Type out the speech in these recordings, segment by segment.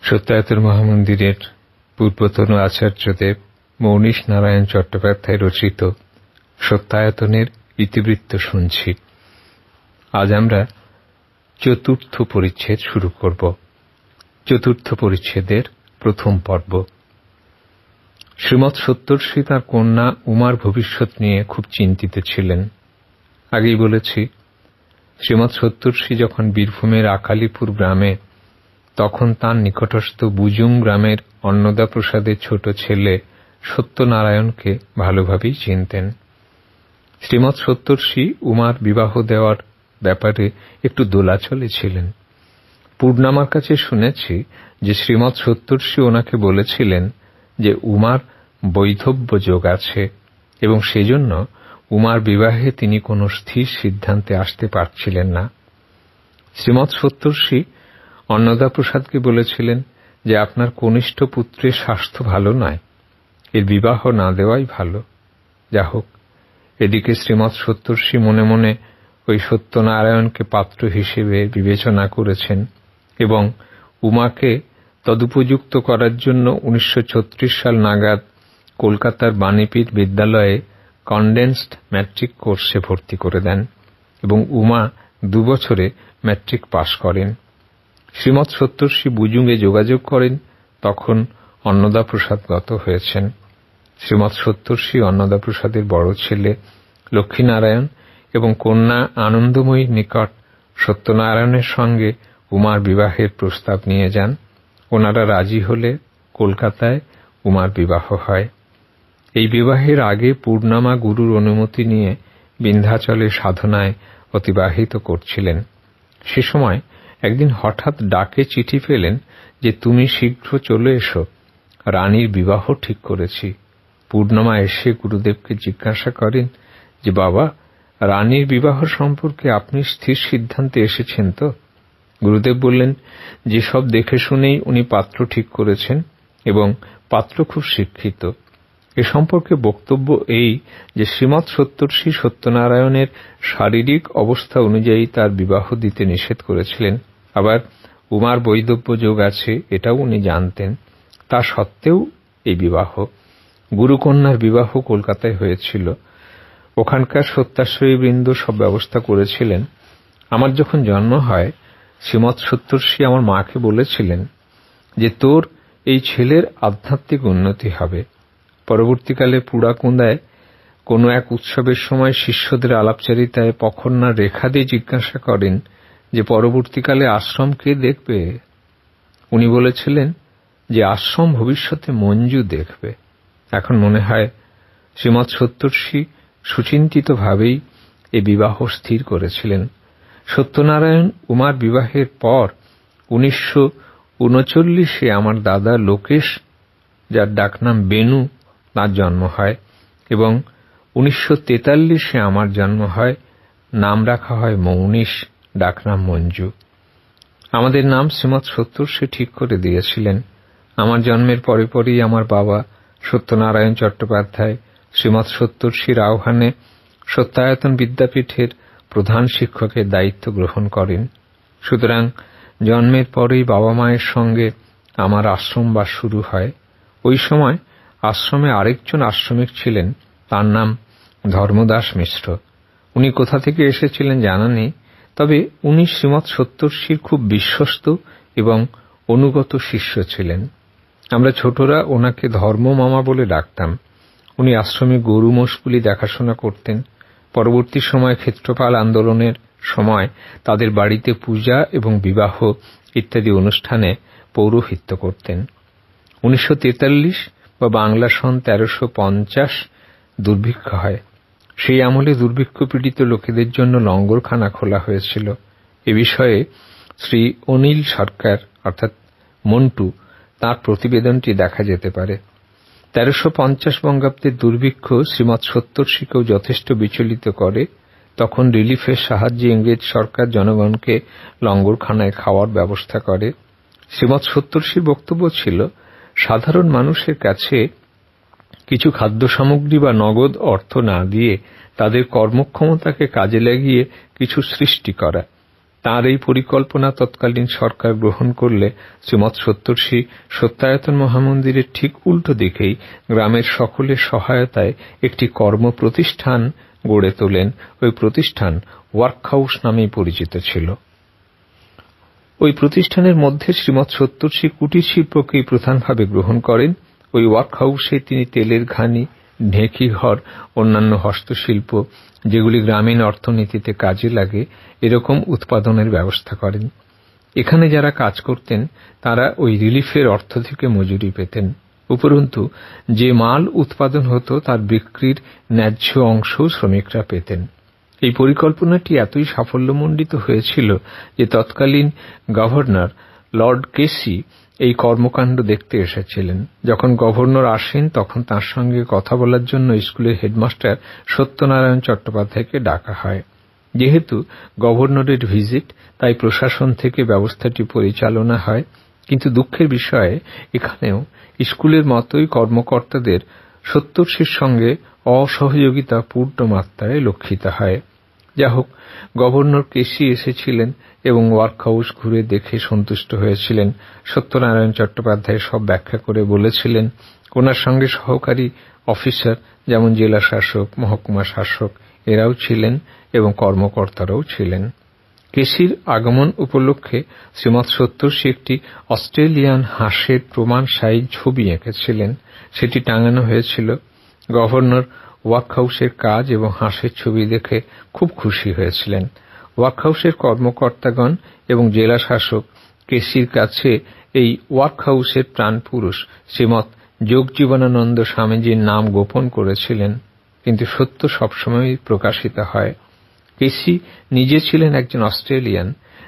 সত্যায়তন মহামন্দিরের পূর্বতন আচার্যদেব মৌনীশ নারায়ণ চট্টোপাধ্যায় রচিত সত্যায়তনের ইতিবৃত্ত শুনছি। আজ আমরা চতুর্থ পরিচ্ছেদ শুরু করব। চতুর্থ পরিচ্ছেদের প্রথম পর্ব। শ্রীমৎ সত্তর্ষি তাঁর কন্যা উমার ভবিষ্যৎ নিয়ে খুব চিন্তিত ছিলেন। আগেই বলেছি, শ্রীমৎ সত্তর্ষি যখন বীরভূমের আকালিপুর গ্রামে, তখন তাঁর নিকটস্থ বুজুং গ্রামের অন্নদা প্রসাদের ছোট ছেলে সত্যনারায়ণকে ভালোভাবেই চিনতেন। শ্রীমৎ সত্তর্ষি উমার বিবাহ দেওয়ার ব্যাপারে একটু দোলাচলে ছিলেন। পূর্ণামার কাছে শুনেছি যে শ্রীমৎ সত্তর্ষি ওনাকে বলেছিলেন যে উমার বৈধব্য যোগ আছে এবং সেজন্য উমার বিবাহে তিনি কোনো স্থির সিদ্ধান্তে আসতে পারছিলেন না। শ্রীমৎ সত্তর্ষি অন্নদা প্রসাদকে বলেছিলেন যে আপনার কনিষ্ঠ পুত্রের স্বাস্থ্য ভালো নয়, এর বিবাহ না দেওয়াই ভালো। যা হোক, এদিকে শ্রীমৎ সত্তর্ষি মনে মনে ওই সত্যনারায়ণকে পাত্র হিসেবে বিবেচনা করেছেন এবং উমাকে তদুপযুক্ত করার জন্য 1936 সাল নাগাদ কলকাতার বাণীপীঠ বিদ্যালয়ে কনডেন্সড ম্যাট্রিক কোর্সে ভর্তি করে দেন এবং উমা 2 বছরে ম্যাট্রিক পাশ করেন। শ্রীমৎ সত্তর্ষি বুজুঙে যোগাযোগ করেন, তখন অন্নদা প্রসাদ গত হয়েছেন। শ্রীমৎ সত্তর্ষি অন্নদা প্রসাদের বড় ছেলে লক্ষ্মীনারায়ণ এবং কন্যা আনন্দময়ীর নিকট সত্যনারায়ণের সঙ্গে উমার বিবাহের প্রস্তাব নিয়ে যান। ওনারা রাজি হলে কলকাতায় উমার বিবাহ হয়। এই বিবাহের আগে পূর্ণামা গুরুর অনুমতি নিয়ে বিন্ধ্যাচলে সাধনায় অতিবাহিত করছিলেন। সে সময় একদিন হঠাৎ ডাকে চিঠি পেলেন যে তুমি শীঘ্র চলে এসো, রানীর বিবাহ ঠিক করেছি। পূর্ণমা এসে গুরুদেবকে জিজ্ঞাসা করেন যে বাবা, রানীর বিবাহ সম্পর্কে আপনি স্থির সিদ্ধান্তে এসেছেন তো? গুরুদেব বললেন যে সব দেখে শুনেই উনি পাত্র ঠিক করেছেন এবং পাত্র খুব শিক্ষিত। এ সম্পর্কে বক্তব্য এই যে শ্রীমৎ সত্তর্ষি সত্যনারায়ণের শারীরিক অবস্থা অনুযায়ী তার বিবাহ দিতে নিষেধ করেছিলেন। আবার উমার বৈধব্য যোগ আছে এটাও উনি জানতেন। তা সত্ত্বেও এই বিবাহ, গুরুকন্যার বিবাহ কলকাতায় হয়েছিল। ওখানকার সত্যাশ্রয়ী বৃন্দ সব ব্যবস্থা করেছিলেন। আমার যখন জন্ম হয়, শ্রীমৎ সত্তর্ষি আমার মাকে বলেছিলেন যে তোর এই ছেলের আধ্যাত্মিক উন্নতি হবে। পরবর্তীকালে পুরাকুন্দায় কোনো এক উৎসবের সময় শিষ্যদের আলাপচারিতায় পখন্নার রেখা দিয়ে জিজ্ঞাসা করেন যে পরবর্তীকালে আশ্রম কে দেখবে? উনি বলেছিলেন যে আশ্রম ভবিষ্যতে মঞ্জু দেখবে। এখন মনে হয় শ্রীমৎ সত্তর্ষি সুচিন্তিতভাবেই এ বিবাহ স্থির করেছিলেন। সত্যনারায়ণ উমার বিবাহের পর 1939-এ আমার দাদা লোকেশ, যার ডাকনাম বেনু, তাঁর জন্ম হয় এবং 1943-এ আমার জন্ম হয়। নাম রাখা হয় মৌনীশ, ডাকনাম মঞ্জু। আমাদের নাম শ্রীমৎ সত্তর্ষি ঠিক করে দিয়েছিলেন। আমার জন্মের পরে পরেই আমার বাবা সত্যনারায়ণ চট্টোপাধ্যায় শ্রীমৎ সত্তর্ষির আহ্বানে সত্যায়তন বিদ্যাপীঠের প্রধান শিক্ষকের দায়িত্ব গ্রহণ করেন। সুতরাং জন্মের পরেই বাবা মায়ের সঙ্গে আমার আশ্রমবাস শুরু হয়। ওই সময় আশ্রমে আরেকজন আশ্রমিক ছিলেন, তার নাম ধর্মদাস মিশ্র। উনি কোথা থেকে এসেছিলেন জানা নেই, তবে উনি শ্রীমৎ সত্তর্ষির খুব বিশ্বস্ত এবং অনুগত শিষ্য ছিলেন। আমরা ছোটরা ওনাকে ধর্মমামা বলে ডাকতাম। উনি আশ্রমে গরু মোষগুলি দেখাশোনা করতেন। পরবর্তী সময় ক্ষেত্রপাল আন্দোলনের সময় তাদের বাড়িতে পূজা এবং বিবাহ ইত্যাদি অনুষ্ঠানে পৌরোহিত্য করতেন। 1943 বা বাংলা সন 1350 দুর্ভিক্ষ হয়। সেই আমলে দুর্ভিক্ষ পীড়িত লোকেদের জন্য লঙ্গরখানা খোলা হয়েছিল। এ বিষয়ে শ্রী অনিল সরকার অর্থাৎ মন্টু, তাঁর প্রতিবেদনটি দেখা যেতে পারে। 1350 বঙ্গাব্দের দুর্ভিক্ষ শ্রীমৎ সত্তর্ষিকেও যথেষ্ট বিচলিত করে। তখন রিলিফের সাহায্যে ইংরেজ সরকার জনগণকে লঙ্গরখানায় খাওয়ার ব্যবস্থা করে। শ্রীমৎ সত্তর্ষির বক্তব্য ছিল সাধারণ মানুষের কাছে কিছু খাদ্য সামগ্রী বা নগদ অর্থ না দিয়ে তাদের কর্মক্ষমতাকে কাজে লাগিয়ে কিছু সৃষ্টি করা। তাঁর এই পরিকল্পনা তৎকালীন সরকার গ্রহণ করলে শ্রীমৎ সত্তর্ষি সত্যায়তন মহামন্দিরের ঠিক উল্টো দিকেই গ্রামের সকলের সহায়তায় একটি কর্ম প্রতিষ্ঠান গড়ে তোলেন। ওই প্রতিষ্ঠান ওয়ার্কহাউস নামেই পরিচিত ছিল। ওই প্রতিষ্ঠানের মধ্যে শ্রীমৎ সত্তর্ষি কুটির শিল্পকেই প্রধানভাবে গ্রহণ করেন। ওই ওয়ার্কহাউসে তিনি তেলের ঘানি, ঢেঁকি ঘর, অন্যান্য হস্তশিল্প যেগুলি গ্রামীণ অর্থনীতিতে কাজে লাগে এরকম উৎপাদনের ব্যবস্থা করেন। এখানে যারা কাজ করতেন তারা ওই রিলিফের অর্থ থেকে মজুরি পেতেন। উপরন্তু যে মাল উৎপাদন হতো তার বিক্রির ন্যায্য অংশও শ্রমিকরা পেতেন। এই পরিকল্পনাটি এতই সাফল্যমণ্ডিত হয়েছিল যে তৎকালীন গভর্নর লর্ড কেসি এই কর্মকাণ্ড দেখতে এসেছিলেন। যখন গভর্নর আসেন তখন তাঁর সঙ্গে কথা বলার জন্য স্কুলের হেডমাস্টার সত্যনারায়ণ চট্টোপাধ্যায়কে ডাকা হয়। যেহেতু গভর্নরের ভিজিট, তাই প্রশাসন থেকে ব্যবস্থাটি পরিচালনা হয়। কিন্তু দুঃখের বিষয়ে এখানেও স্কুলের মতোই কর্মকর্তাদের সত্তর্ষির সঙ্গে অসহযোগিতা পূর্ণ মাত্রায় লক্ষিত হয়। যা হোক, গভর্নর কেসি এসেছিলেন এবং ওয়ার্কহাউস ঘুরে দেখে সন্তুষ্ট হয়েছিলেন। সত্যনারায়ণ চট্টোপাধ্যায় সব ব্যাখ্যা করে বলেছিলেন। ওনার সঙ্গে সহকারী অফিসার যেমন জেলা শাসক, মহকুমা শাসক এরাও ছিলেন এবং কর্মকর্তারাও ছিলেন। কেসির আগমন উপলক্ষে শ্রীমৎ সত্তর্ষি একটি অস্ট্রেলিয়ান হাঁসের প্রমাণ সাইজ ছবি এঁকেছিলেন। সেটি টাঙানো হয়েছিল। গভর্নর ওয়ার্কহাউসের কাজ এবং হাঁসের ছবি দেখে খুব খুশি হয়েছিলেন। ওয়ার্কহাউসের কর্মকর্তাগণ এবং জেলা শাসক কেসির কাছে এই ওয়ার্কহাউসের প্রাণপুরুষ শ্রীমৎ যোগজীবনানন্দ স্বামীজির নাম গোপন করেছিলেন, কিন্তু সত্য সবসময় প্রকাশিত হয়। কেসি নিজে ছিলেন একজন অস্ট্রেলিয়ান,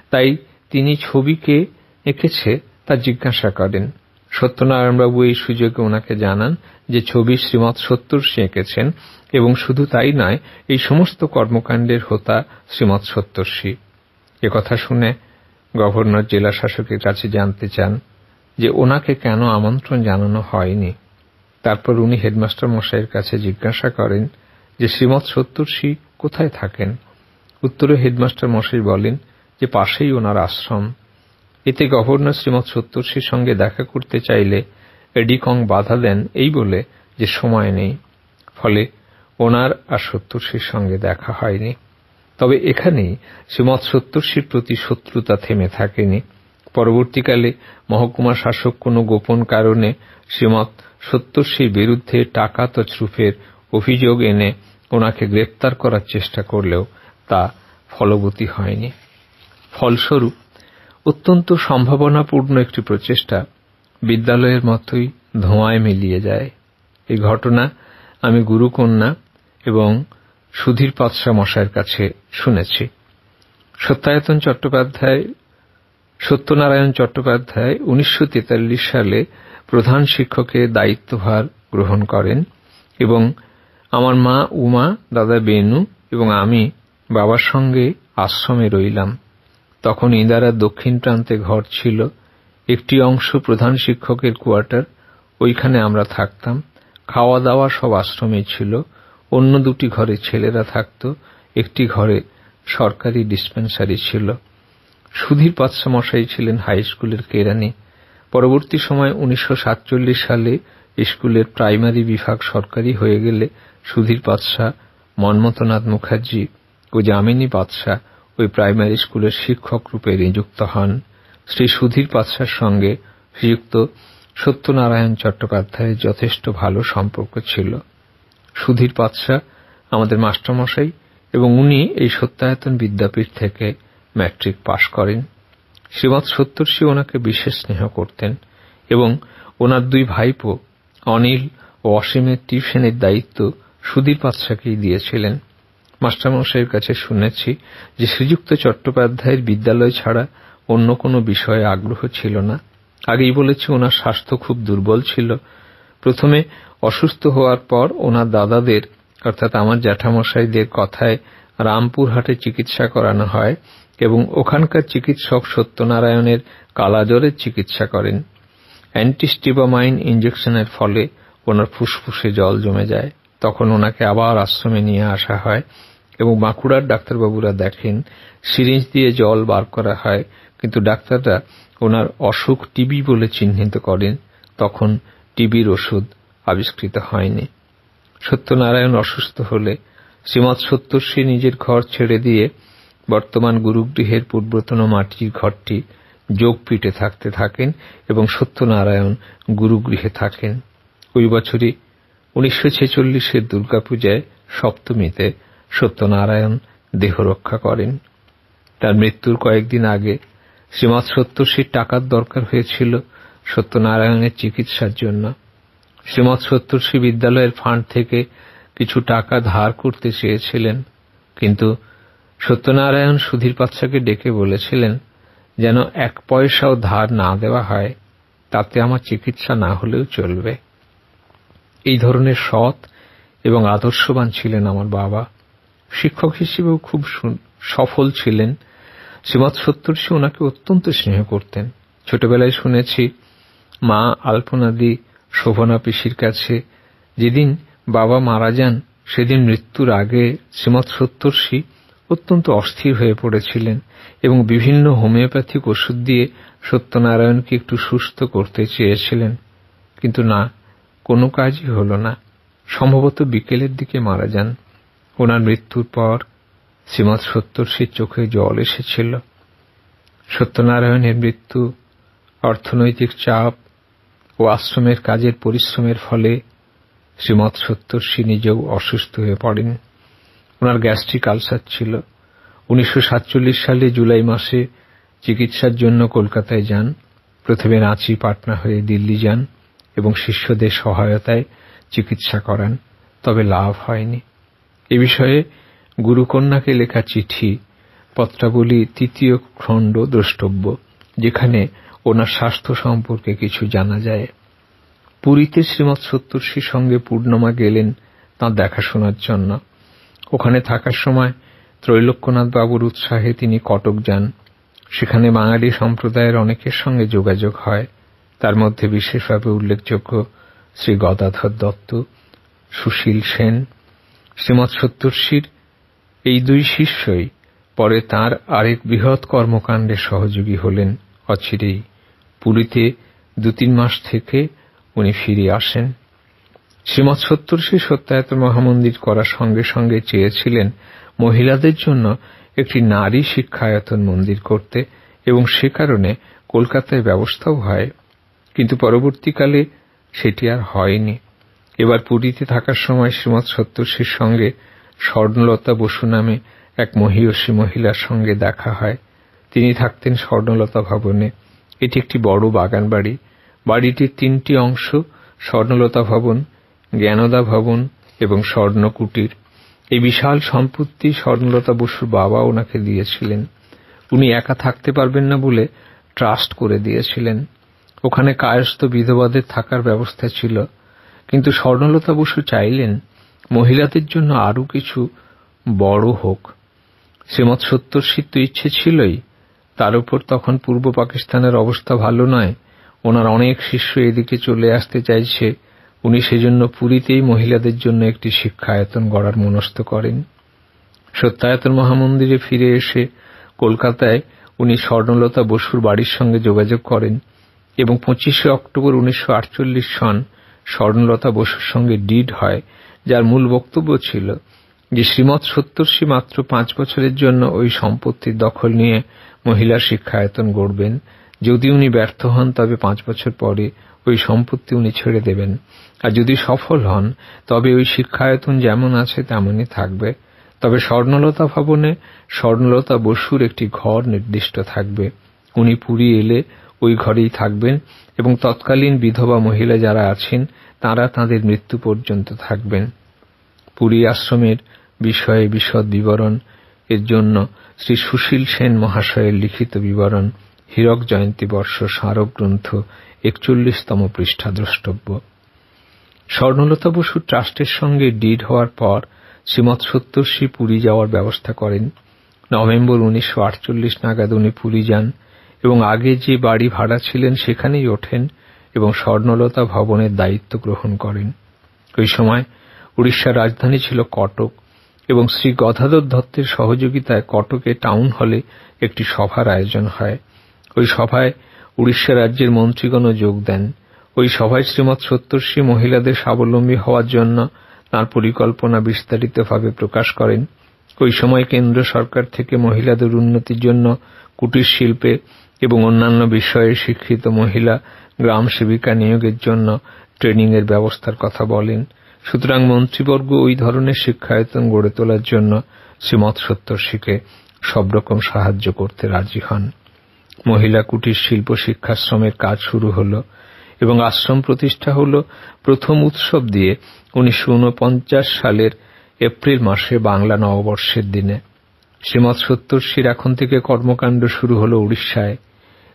তাই তিনি ছবিকে এঁকেছে তা জিজ্ঞাসা করেন। সত্যনারায়ণবাবু এই সুযোগে ওনাকে জানান যে ছবি শ্রীমৎ সত্তর্ষি এঁকেছেন এবং শুধু তাই নয়, এই সমস্ত কর্মকাণ্ডের হোতা শ্রীমৎ সত্তর্ষি। একথা শুনে গভর্নর জেলা শাসকের কাছে জানতে চান যে ওনাকে কেন আমন্ত্রণ জানানো হয়নি। তারপর উনি হেডমাস্টার মশাইয়ের কাছে জিজ্ঞাসা করেন যে শ্রীমৎ সত্তর্ষি কোথায় থাকেন। উত্তরে হেডমাস্টার মশাই বলেন যে পাশেই ওনার আশ্রম। এতে গভর্নর শ্রীমৎ সত্তর্ষির সঙ্গে দেখা করতে চাইলে এডিকং বাধা দেন এই বলে যে সময় নেই। ফলে ওনার আর সত্তর্ষির সঙ্গে দেখা হয়নি। তবে এখানেই শ্রীমৎ সত্তর্ষির প্রতি শত্রুতা থেমে থাকেনি। পরবর্তীকালে মহকুমা শাসক কোনো গোপন কারণে শ্রীমৎ সত্তর্ষির বিরুদ্ধে টাকা তছরুপের অভিযোগ এনে ওনাকে গ্রেপ্তার করার চেষ্টা করলেও তা ফলবতী হয়নি। ফলস্বরূপ অত্যন্ত সম্ভাবনাপূর্ণ একটি প্রচেষ্টা বিদ্যালয়ের মতোই ধোঁয়ায় মিলিয়ে যায়। এই ঘটনা আমি গুরুকন্যা এবং সুধীর পাতসা মশাইয়ের কাছে শুনেছি। সত্যনারায়ণ চট্টোপাধ্যায় 1943 সালে প্রধান শিক্ষকের দায়িত্বভার গ্রহণ করেন এবং আমার মা উমা, দাদা বেনু এবং আমি বাবার সঙ্গে আশ্রমে রইলাম। তখন ইন্দারার দক্ষিণ প্রান্তে ঘর ছিল। একটি অংশ প্রধান শিক্ষকের কোয়ার্টার, ওইখানে আমরা থাকতাম। খাওয়া দাওয়া সব আশ্রমে ছিল। অন্য দুটি ঘরে ছেলেরা থাকত, একটি ঘরে সরকারি ডিসপেন্সারি ছিল। সুধীর পাতসা মশাই ছিলেন হাই স্কুলের কেরানি। পরবর্তী সময় 1947 সালে স্কুলের প্রাইমারি বিভাগ সরকারি হয়ে গেলে সুধীর পাতসা, মন্মথনাথ মুখার্জি ও যামিনী পাতসা ওই প্রাইমারি স্কুলের শিক্ষক রূপে নিযুক্ত হন। শ্রী সুধীর পাতসার সঙ্গে শ্রীযুক্ত সত্যনারায়ণ চট্টোপাধ্যায়ের যথেষ্ট ভালো সম্পর্ক ছিল। সুধীর পাতসা আমাদের মাস্টারমশাই এবং উনি এই সত্যায়তন বিদ্যাপীঠ থেকে ম্যাট্রিক পাশ করেন। শ্রীমৎ সত্তর্ষি ওনাকে বিশেষ স্নেহ করতেন এবং ওনার দুই ভাইপো অনিল ও অসীমের টিউশনের দায়িত্ব সুধীর পাতসাকেই দিয়েছিলেন। মাস্টারমশাইয়ের কাছে শুনেছি যে শ্রীযুক্ত চট্টোপাধ্যায়ের বিদ্যালয় ছাড়া অন্য কোনো বিষয়ে আগ্রহ ছিল না। আগেই বলেছি ওনার স্বাস্থ্য খুব দুর্বল ছিল। প্রথমে অসুস্থ হওয়ার পর ওনার দাদাদের অর্থাৎ আমার জ্যাঠামশাইদের কথায় রামপুরহাটে চিকিৎসা করানো হয় এবং ওখানকার চিকিৎসক সত্যনারায়ণের কালাজ্বরের চিকিৎসা করেন। অ্যান্টিস্টিবামাইন ইঞ্জেকশনের ফলে ওনার ফুসফুসে জল জমে যায়। তখন ওনাকে আবার আশ্রমে নিয়ে আসা হয় এবং বাঁকুড়ার ডাক্তারবাবুরা দেখেন সিরিঞ্জ দিয়ে জল বার করা হয়, কিন্তু ডাক্তাররা ওনার অসুখ টিবি বলে চিহ্নিত করেন। তখন টিবির ওষুধ আবিষ্কৃত হয়নি। সত্যনারায়ণ অসুস্থ হলে শ্রীমৎ সত্তর্ষি নিজের ঘর ছেড়ে দিয়ে বর্তমান গুরুগৃহের পূর্বতন মাটির ঘরটি যোগপীঠে থাকতে থাকেন এবং সত্যনারায়ণ গুরুগৃহে থাকেন। ওই বছরই 1946-এর দুর্গাপূজায় সপ্তমীতে সত্যনারায়ণ দেহরক্ষা করেন। তার মৃত্যুর কয়েকদিন আগে শ্রীমৎ সত্তর্ষির টাকার দরকার হয়েছিল সত্যনারায়ণের চিকিৎসার জন্য। শ্রীমৎ সত্তর্ষি বিদ্যালয়ের ফান্ড থেকে কিছু টাকা ধার করতে চেয়েছিলেন, কিন্তু সত্যনারায়ণ সুধীর পাত্রাকে ডেকে বলেছিলেন, যেন 1 পয়সাও ধার না দেওয়া হয়, তাতে আমার চিকিৎসা না হলেও চলবে। এই ধরনের সৎ এবং আদর্শবান ছিলেন আমার বাবা। শিক্ষক হিসেবেও খুব সফল ছিলেন। শ্রীমৎ সত্তর্ষি ওনাকে অত্যন্ত স্নেহ করতেন। ছোটবেলায় শুনেছি মা আলপনাদি শোভনা পিসির কাছে যেদিন বাবা মারা যান সেদিন মৃত্যুর আগে শ্রীমৎ সত্তর্ষি অত্যন্ত অস্থির হয়ে পড়েছিলেন এবং বিভিন্ন হোমিওপ্যাথিক ওষুধ দিয়ে সত্যনারায়ণকে একটু সুস্থ করতে চেয়েছিলেন, কিন্তু না, কোনো কাজই হল না। সম্ভবত বিকেলের দিকে মারা যান। ওনার মৃত্যুর পর শ্রীমৎ সত্তর্ষির চোখে জল এসেছিল। সত্যনারায়ণের মৃত্যু অর্থনৈতিক চাপ ও আশ্রমের কাজের পরিশ্রমের ফলে শ্রীমৎ সত্তর্ষি নিজেও অসুস্থ হয়ে পড়েন। ওনার গ্যাস্ট্রিক আলসার ছিল। 1947 সালে জুলাই মাসে চিকিৎসার জন্য কলকাতায় যান। প্রথমে রাঁচি, পাটনা হয়ে দিল্লি যান এবং শিষ্যদের সহায়তায় চিকিৎসা করান, তবে লাভ হয়নি। এ বিষয়ে গুরুকন্যাকে লেখা চিঠি পত্রাবলী 3য় খণ্ড দ্রষ্টব্য, যেখানে ওনার স্বাস্থ্য সম্পর্কে কিছু জানা যায়। পুরীতে শ্রীমৎ সত্তর্ষির সঙ্গে পূর্ণমা গেলেন তাঁর দেখাশোনার জন্য। ওখানে থাকার সময় ত্রৈলোক্যনাথ বাবুর উৎসাহে তিনি কটক যান। সেখানে বাঙালি সম্প্রদায়ের অনেকের সঙ্গে যোগাযোগ হয়। তার মধ্যে বিশেষভাবে উল্লেখযোগ্য শ্রী গদাধর দত্ত, সুশীল সেন। শ্রীমৎ সত্তর্ষির এই 2 শিষ্যই পরে তাঁর আরেক বৃহৎ কর্মকাণ্ডে সহযোগী হলেন। অচিরেই পুরীতে 2-3 মাস থেকে উনি ফিরে আসেন। শ্রীমৎ সত্তর্ষি সত্যায়ত মহামন্দির করার সঙ্গে সঙ্গে চেয়েছিলেন মহিলাদের জন্য একটি নারী শিক্ষায়তন মন্দির করতে, এবং সে কারণে কলকাতায় ব্যবস্থাও হয়, কিন্তু পরবর্তীকালে সেটি আর হয়নি। এবার পুরীতে থাকার সময় শ্রীমৎ সত্তর্ষির সঙ্গে স্বর্ণলতা বসু নামে এক মহীয়সী মহিলার সঙ্গে দেখা হয়। তিনি থাকতেন স্বর্ণলতা ভবনে। এটি একটি বড় বাগান বাড়ি। বাড়িটির 3টি অংশ, স্বর্ণলতা ভবন, জ্ঞানদা ভবন এবং স্বর্ণকুটির। এই বিশাল সম্পত্তি স্বর্ণলতা বসুর বাবা ওনাকে দিয়েছিলেন। উনি একা থাকতে পারবেন না বলে ট্রাস্ট করে দিয়েছিলেন। ওখানে কায়স্থ বিধবাদের থাকার ব্যবস্থা ছিল, কিন্তু স্বর্ণলতা বসু চাইলেন মহিলাদের জন্য আরও কিছু বড় হোক। শ্রীমৎ সত্তর্ষির তো ইচ্ছে ছিলই, তার উপর তখন পূর্ব পাকিস্তানের অবস্থা ভালো নয়। ওনার অনেক শিষ্য এদিকে চলে আসতে চাইছে। উনি সেজন্য পুরীতেই মহিলাদের জন্য একটি শিক্ষায়তন গড়ার মনস্থ করেন। সত্যায়তন মহামন্দিরে ফিরে এসে কলকাতায় উনি স্বর্ণলতা বসুর বাড়ির সঙ্গে যোগাযোগ করেন এবং 25শে অক্টোবর 1948 সন স্বর্ণলতা বসুর সঙ্গে ডিড হয়, যার মূল বক্তব্য ছিল যে শ্রীমৎ সত্তর্ষি মাত্র 5 বছরের জন্য ওই সম্পত্তির দখল নিয়ে মহিলা শিক্ষায়তন গড়বেন। যদি উনি ব্যর্থ হন তবে 5 বছর পরে ওই সম্পত্তি উনি ছেড়ে দেবেন, আর যদি সফল হন তবে ওই শিক্ষায়তন যেমন আছে তেমনই থাকবে। তবে স্বর্ণলতা ভবনে স্বর্ণলতা বসুর একটি ঘর নির্দিষ্ট থাকবে। উনি পুরী এলে ওই ঘরেই থাকবেন এবং তৎকালীন বিধবা মহিলা যারা আছেন তাঁরা তাঁদের মৃত্যু পর্যন্ত থাকবেন। পুরী আশ্রমের বিষয়ে বিশদ বিবরণ এর জন্য শ্রী সুশীল সেন মহাশয়ের লিখিত বিবরণ হীরক জয়ন্তী বর্ষ স্মারক গ্রন্থ 41তম পৃষ্ঠা দ্রষ্টব্য। স্বর্ণলতা বসু ট্রাস্টের সঙ্গে ডিড হওয়ার পর শ্রীমৎ সত্তর্ষি পুরী যাওয়ার ব্যবস্থা করেন। নভেম্বর 1948 নাগাদ উনি পুরী যান এবং আগে যে বাড়ি ভাড়া ছিলেন সেখানেই ওঠেন এবং স্বর্ণলতা ভবনের দায়িত্ব গ্রহণ করেন। ওই সময় উড়িষ্যার রাজধানী ছিল কটক এবং শ্রী গদাধর দত্তের সহযোগিতায় কটকে টাউন হলে একটি সভার আয়োজন হয়। ওই সভায় উড়িষ্যা রাজ্যের মন্ত্রীগণও যোগ দেন। ওই সভায় শ্রীমৎ সত্তর্ষি মহিলাদের স্বাবলম্বী হওয়ার জন্য তাঁর পরিকল্পনা বিস্তারিতভাবে প্রকাশ করেন। ওই সময় কেন্দ্র সরকার থেকে মহিলাদের উন্নতির জন্য কুটির শিল্পে এবং অন্যান্য বিষয়ে শিক্ষিত মহিলা গ্রাম সেবিকা নিয়োগের জন্য ট্রেনিংয়ের ব্যবস্থার কথা বলেন। সুতরাং মন্ত্রীবর্গ ওই ধরনের শিক্ষায়তন গড়ে তোলার জন্য শ্রীমৎ সত্তর্ষিকে সব রকম সাহায্য করতে রাজি হন। মহিলা কুটির শিল্প শিক্ষাশ্রমের কাজ শুরু হল এবং আশ্রম প্রতিষ্ঠা হল প্রথম উৎসব দিয়ে 1949 সালের এপ্রিল মাসে বাংলা নববর্ষের দিনে। শ্রীমৎ সত্তর্ষির এখন থেকে কর্মকাণ্ড শুরু হল উড়িষ্যায়।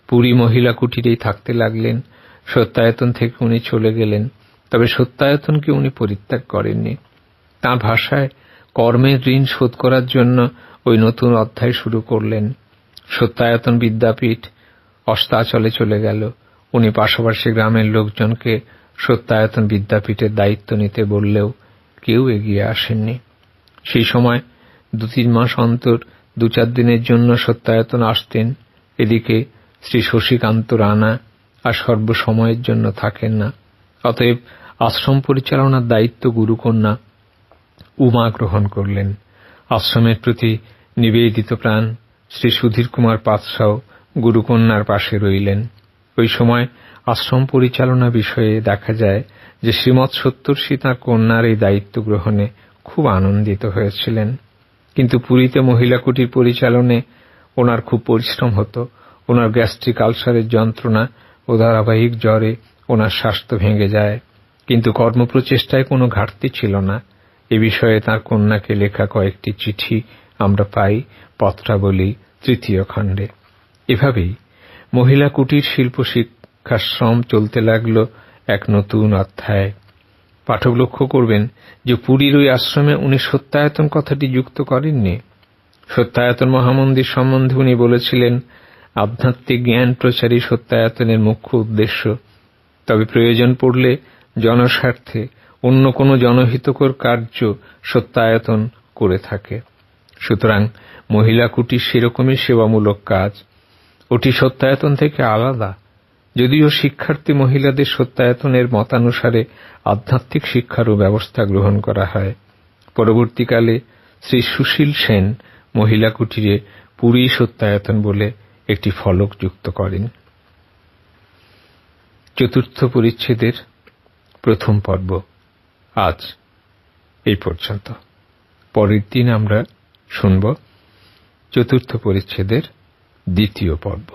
পুরী মহিলা কুটিরেই থাকতে লাগলেন। সত্যায়তন থেকে উনি চলে গেলেন, তবে সত্যায়তনকে উনি পরিত্যাগ করেননি। তাঁর ভাষায় কর্মের ঋণ শোধ করার জন্য ওই নতুন অধ্যায় শুরু করলেন। সত্যায়তন বিদ্যাপীঠ অস্তাচলে চলে গেল। উনি পাশাপাশি গ্রামের লোকজনকে সত্যায়তন বিদ্যাপীঠের দায়িত্ব নিতে বললেও কেউ এগিয়ে আসেননি। সেই সময় 2-3 মাস অন্তর 2-4 দিনের জন্য সত্যায়তন আসতেন। এদিকে শ্রী শশীকান্ত রানা আর সর্বসময়ের জন্য থাকেন না। অতএব আশ্রম পরিচালনার দায়িত্ব গুরুকন্যা উমা গ্রহণ করলেন। আশ্রমের প্রতি নিবেদিত প্রাণ শ্রী সুধীর কুমার পাতশাও গুরুকন্যার পাশে রইলেন। ওই সময় আশ্রম পরিচালনা বিষয়ে দেখা যায় যে শ্রীমৎ সত্তর্ষি তাঁর কন্যার এই দায়িত্ব গ্রহণে খুব আনন্দিত হয়েছিলেন। কিন্তু পুরীতে মহিলা কুটির পরিচালনে ওনার খুব পরিশ্রম হতো। ওনার গ্যাস্ট্রিক আলসারের যন্ত্রণা ও ধারাবাহিক জ্বরে ওনার স্বাস্থ্য ভেঙে যায়। কিন্তু কর্মপ্রচেষ্টায় কোনো ঘাটতি ছিল না। এ বিষয়ে তাঁর কন্যাকে লেখা কয়েকটি চিঠি আমরা পাই পত্রাবলী 3য় খণ্ডে। এভাবেই মহিলা কুটির শিল্প শিক্ষাশ্রম চলতে লাগল এক নতুন অধ্যায়। পাঠক লক্ষ্য করবেন যে পুরীর ওই আশ্রমে উনি সত্যায়তন কথাটি যুক্ত করেননি। সত্যায়তন মহামন্দির সম্বন্ধে উনি বলেছিলেন, আধ্যাত্মিক জ্ঞান প্রচারই সত্যায়তনের মুখ্য উদ্দেশ্য, তবে প্রয়োজন পড়লে জনস্বার্থে অন্য কোনো জনহিতকর কার্য সত্যায়তন করে থাকে। সুতরাং মহিলা কুটির সেরকমই সেবামূলক কাজ। ওটি সত্যায়তন থেকে আলাদা। যদিও শিক্ষার্থী মহিলাদের সত্যায়তনের মতানুসারে আধ্যাত্মিক শিক্ষারও ব্যবস্থা গ্রহণ করা হয়। পরবর্তীকালে শ্রী সুশীল সেন মহিলা কুটিরে পুরী সত্যায়তন বলে একটি ফলক যুক্ত করেন। চতুর্থ পরিচ্ছেদের প্রথম পর্ব আজ এই পর্যন্ত। পরের দিন আমরা শুনব চতুর্থ পরিচ্ছেদের দ্বিতীয় পর্ব।